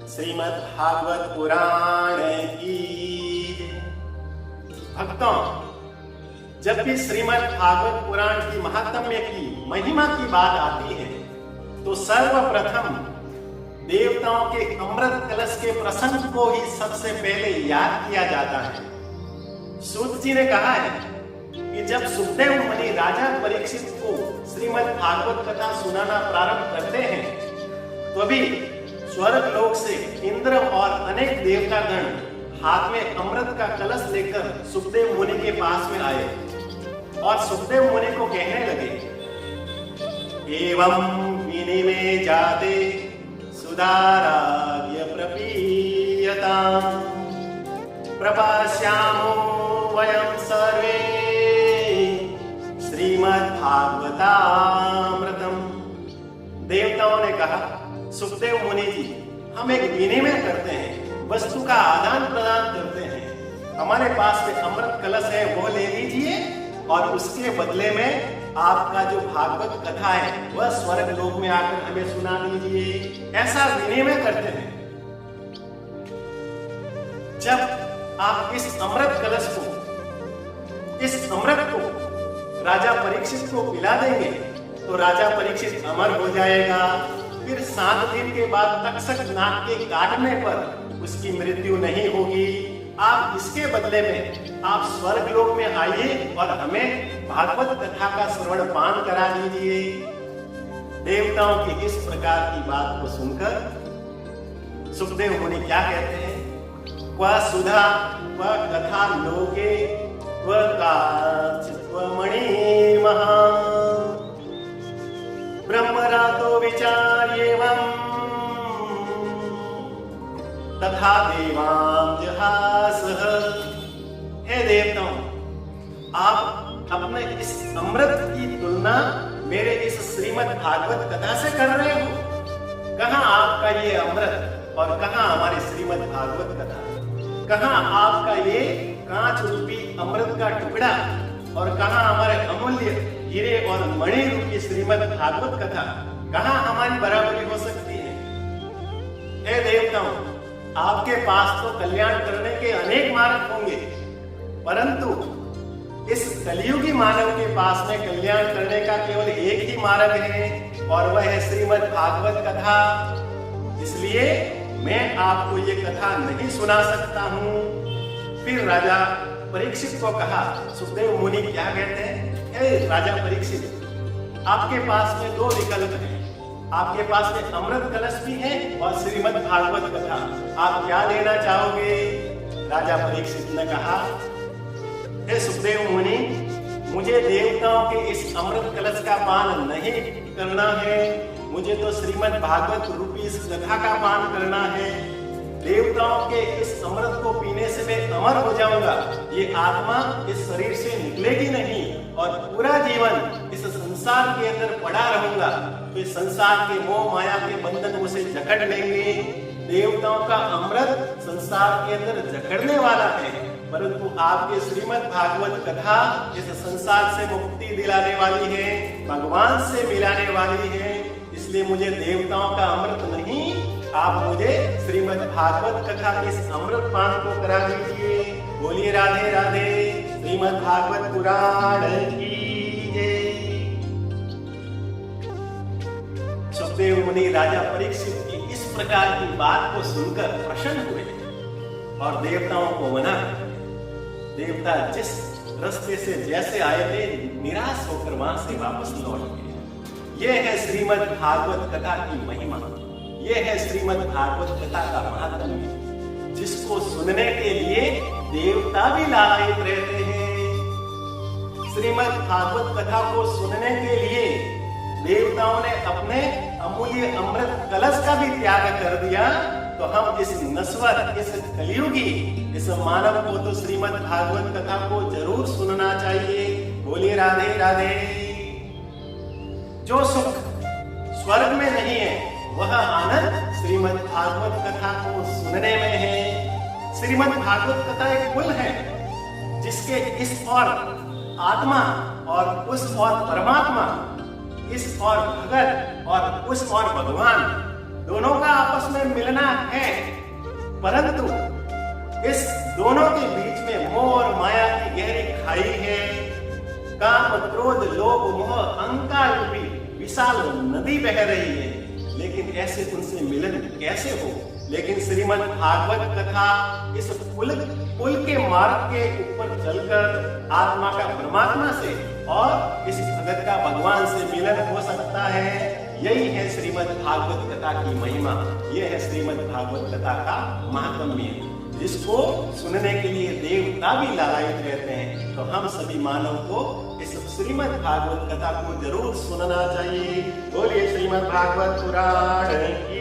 श्रीमद् भागवत पुराण की। भक्तों, जब भी श्रीमद् भागवत पुराण की महात्म्य की महिमा की बात आती है तो सर्वप्रथम देवताओं के अमृत कलश के प्रसंग को ही सबसे पहले याद किया जाता है। सूत जी ने कहा है कि जब सुखदेव मुनि राजा परीक्षित को श्रीमद् भागवत कथा सुनाना प्रारंभ करते हैं तो अभी स्वर्ग लोक से इंद्र और अनेक देवतागण हाथ में अमृत का कलश लेकर सुखदेव मुनि के पास में आए और सुखदेव मुनि को कहने लगे, एवं विनिमे जाते सुधाराद्य प्रपीयताम् प्रपश्यामो वयं सर्वे श्रीमद् भागवतामृतम्। देवताओं ने कहा, सुखदेव मुनि जी, हम एक विनिमय करते हैं, वस्तु का आदान प्रदान करते हैं। हमारे पास में अमृत कलश है, वो ले लीजिए और उसके बदले में आपका जो भागवत कथा है वह स्वर्ग लोक में आकर हमें सुना दीजिए। ऐसा विनिमय करते हैं। जब आप इस अमृत कलश को, इस अमृत को राजा परीक्षित को पिला देंगे तो राजा परीक्षित अमर हो जाएगा। फिर 7 दिन के बाद तक्षक नाग के काटने पर उसकी मृत्यु नहीं होगी। आप इसके बदले में आप स्वर्ग लोक में आइए और हमें भागवत कथा का श्रवण पान करा दीजिए। देवताओं की इस प्रकार की बात को सुनकर सुखदेव मुनि क्या कहते हैं, वह सुधा वह कथा लोके वह मणि महा ब्रह्मरातो विचार्येवं तथा देवां जहासः। हे देवताओं, आप अपने इस अमृत की तुलना मेरे इस श्रीमद् भागवत कथा से कर रहे हो। कहाँ आपका ये अमृत और कहाँ हमारी श्रीमद् भागवत कथा? कहाँ आपका ये कांच रूपी अमृत का टुकड़ा और कहाँ हमारे अमूल्य हीरे और मणि रूपी श्रीमद् भागवत कथा? कहाँ हमारी बराबरी हो सकती है? हे देवताओं, आपके पास तो कल्याण करने के अनेक मार्ग होंगे, परंतु इस कलियुगी मानव के पास में कल्याण करने का केवल एक ही मार्ग है और वह है श्रीमद् भागवत कथा। इसलिए मैं आपको ये कथा नहीं सुना सकता हूँ। फिर राजा परीक्षित को कहा, सुखदेव मुनि क्या कहते हैं, हे राजा परीक्षित, आपके पास में 2 विकल्प हैं। आपके पास में अमृत कलश भी है और श्रीमद् भागवत कथा, आप क्या लेना चाहोगे? राजा परीक्षित ने कहा, हे सुखदेव मुनि, मुझे देवताओं के इस अमृत कलश का पान नहीं करना है, मुझे तो श्रीमद् भागवत रूपी इस कथा का पान करना है। देवताओं के इस अमृत को पीने से मैं अमर हो जाऊंगा, ये आत्मा इस शरीर से निकलेगी नहीं और पूरा जीवन इस संसार के अंदर पड़ा रहूंगा, तो इस संसार के मोह माया के बंधन मुझे जकड़ लेंगे। देवताओं का अमृत संसार के अंदर जकड़ने वाला है, परंतु आपके श्रीमद् भागवत कथा इस संसार से मुक्ति दिलाने वाली है, भगवान से मिलाने वाली है। इसलिए मुझे देवताओं का अमृत नहीं, आप मुझे श्रीमद् भागवत कथा के इस अमृत पान को करा दीजिए। बोलिए राधे राधे। श्रीमद् भागवत पुराण की जय। सुखदेव मुनि राजा परीक्षित की इस प्रकार की बात को सुनकर प्रसन्न हुए और देवताओं को मना। देवता जिस रास्ते से जैसे आए थे, निराश होकर वहां से वापस लौट गए। यह है श्रीमद् भागवत कथा की महिमा, यह है श्रीमद् भागवत कथा का महात्म्य, जिसको सुनने के लिए देवता भी लालायित रहते हैं। श्रीमद् भागवत कथा को सुनने के लिए देवताओं ने अपने अमूल्य अमृत कलश का भी त्याग कर दिया, तो हम इस नश्वर, इस कलियुगी, इस मानव को तो श्रीमद् भागवत कथा को जरूर सुनना चाहिए। बोलिए राधे राधे। जो सुख स्वर्ग में नहीं है वह आनंद श्रीमद् भागवत कथा को सुनने में है। श्रीमद् भागवत कथा एक पुल है जिसके इस और आत्मा और उस और परमात्मा, इस और भगत और उस और भगवान दोनों का आपस में मिलना है, परंतु इस दोनों के बीच में मोह और माया की गहरी खाई है। काम, क्रोध, लोभ, मोह, अहंकार रूपी विशाल नदी बह रही है, लेकिन ऐसे उनसे मिलन कैसे हो? लेकिन श्रीमद् भागवत कथा इस पुल के मार्ग के ऊपर चलकर आत्मा का परमात्मा से और इस भगत का भगवान से मिलन हो सकता है। यही है श्रीमद् भागवत कथा की महिमा, यह है श्रीमद् भागवत कथा का महात्म्य, जिसको सुनने के लिए देवता भी लालायित रहते हैं। तो हम सभी मानव को इस श्रीमद् भागवत कथा को जरूर सुनना चाहिए। बोलिए श्रीमद् भागवत पुराण की